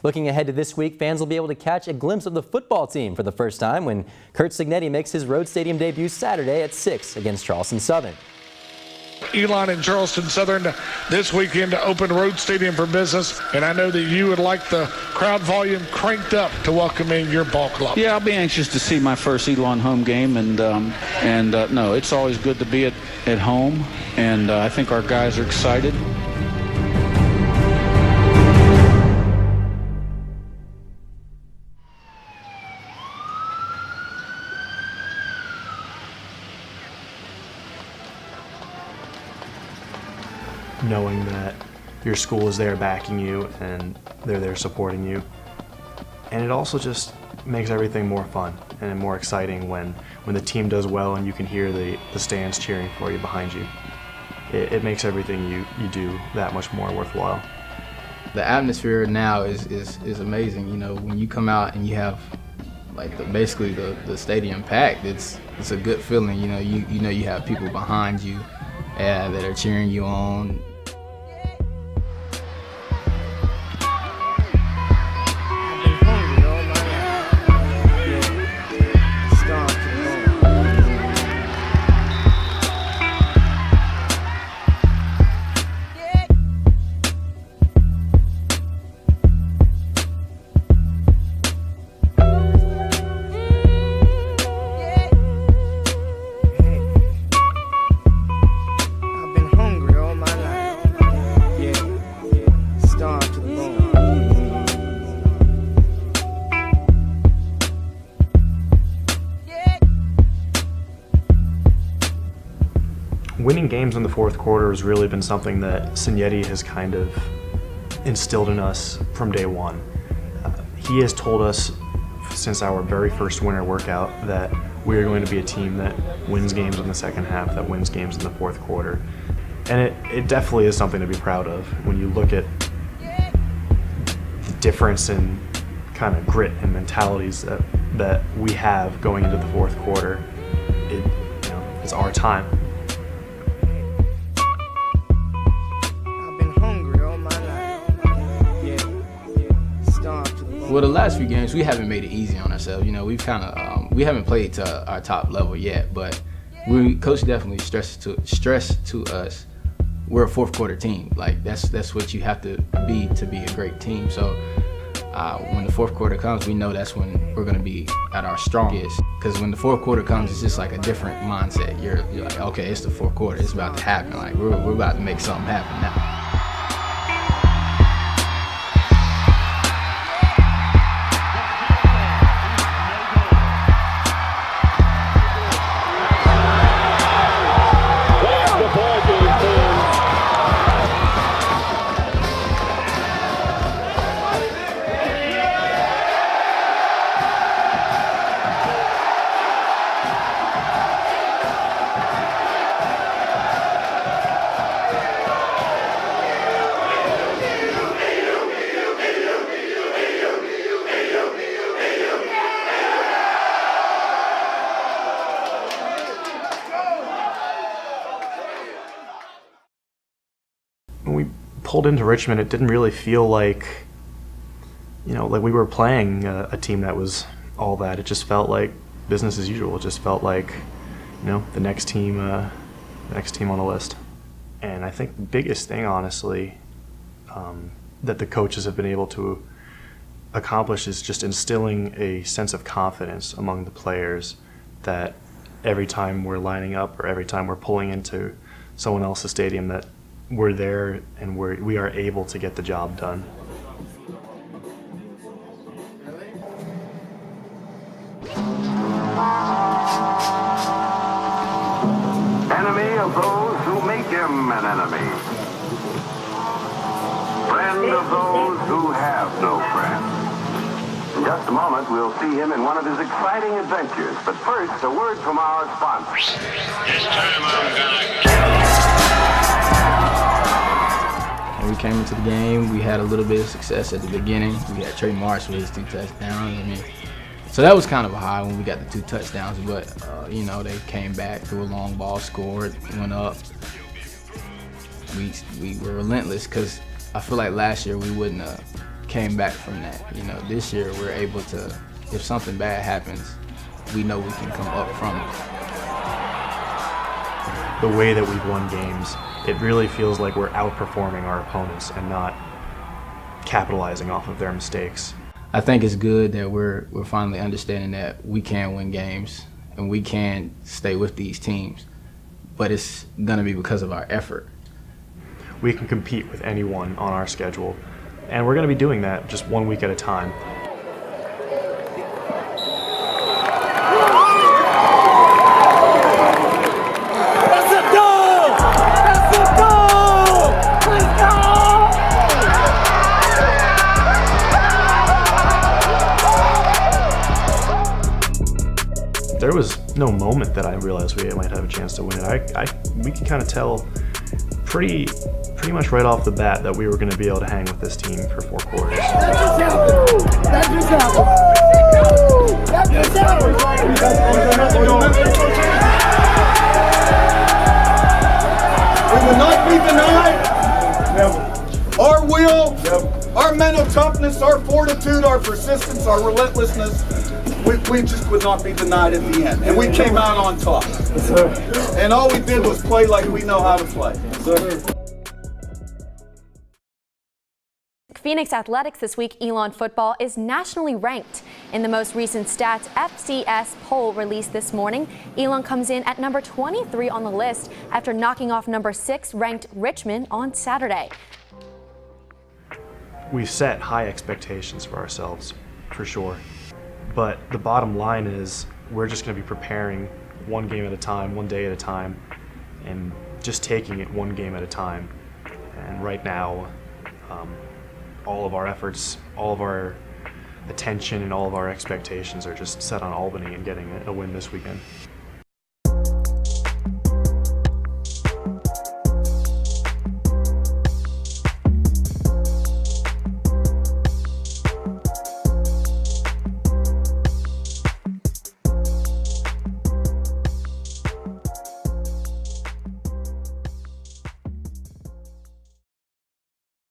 Looking ahead to this week, fans will be able to catch a glimpse of the football team for the first time when Curt Cignetti makes his road stadium debut Saturday at 6 against Charleston Southern. Elon and Charleston Southern this weekend to open Road Stadium for business, and I know that you would like the crowd volume cranked up to welcome in your ball club. Yeah, I'll be anxious to see my first Elon home game, and no, it's always good to be at home, and I think our guys are excited. Knowing that your school is there backing you and they're there supporting you. And it also just makes everything more fun and more exciting when the team does well and you can hear the stands cheering for you behind you. It makes everything you do that much more worthwhile. The atmosphere now is amazing. You know, when you come out and you have like basically the stadium packed, it's a good feeling. You know, you have people behind you that are cheering you on. Winning games in the fourth quarter has really been something that Cignetti has kind of instilled in us from day one. He has told us since our very first winter workout that we are going to be a team that wins games in the second half, that wins games in the fourth quarter. And it definitely is something to be proud of when you look at the difference in kind of grit and mentalities that we have going into the fourth quarter. It's our time. Well, the last few games, we haven't made it easy on ourselves. You know, we've kind of, we haven't played to our top level yet, but Coach definitely stressed to us, we're a fourth quarter team. Like, that's what you have to be a great team. So when the fourth quarter comes, we know that's when we're going to be at our strongest. Because when the fourth quarter comes, it's just like a different mindset. You're like, okay, it's the fourth quarter. It's about to happen. Like, we're about to make something happen now. When we pulled into Richmond, it didn't really feel like, like we were playing a team that was all that. It just felt like business as usual. It just felt like, the next team on the list. And I think the biggest thing, honestly, that the coaches have been able to accomplish is just instilling a sense of confidence among the players that every time we're lining up or every time we're pulling into someone else's stadium that we're there and we are able to get the job done. Enemy of those who make him an enemy. Friend of those who have no friend. In just a moment, we'll see him in one of his exciting adventures. But first, a word from our sponsors. This time I'm gonna kill. And we came into the game, we had a little bit of success at the beginning. We had Trey Marsh with his 2 touchdowns. So that was kind of a high when we got the 2 touchdowns, but they came back, threw a long ball, scored, went up. We were relentless because I feel like last year we wouldn't have came back from that. You know, this year we're able to, if something bad happens, we know we can come up from it. The way that we've won games, it really feels like we're outperforming our opponents and not capitalizing off of their mistakes. I think it's good that we're finally understanding that we can win games and we can stay with these teams, but it's gonna be because of our effort. We can compete with anyone on our schedule, and we're gonna be doing that just 1 week at a time. There was no moment that I realized we might have a chance to win it. We could kind of tell pretty much right off the bat that we were going to be able to hang with this team for 4 quarters. That just happened. We will not be denied. Our will, our mental toughness, our fortitude, our persistence, our relentlessness, we just would not be denied at the end. And we came out on top. And all we did was play like we know how to play. Phoenix Athletics this week, Elon football is nationally ranked. In the most recent Stats FCS poll released this morning, Elon comes in at number 23 on the list after knocking off number 6 ranked Richmond on Saturday. We've set high expectations for ourselves, for sure. But the bottom line is we're just going to be preparing one game at a time, one day at a time, and just taking it one game at a time. And right now, all of our efforts, all of our attention, and all of our expectations are just set on Albany and getting a win this weekend.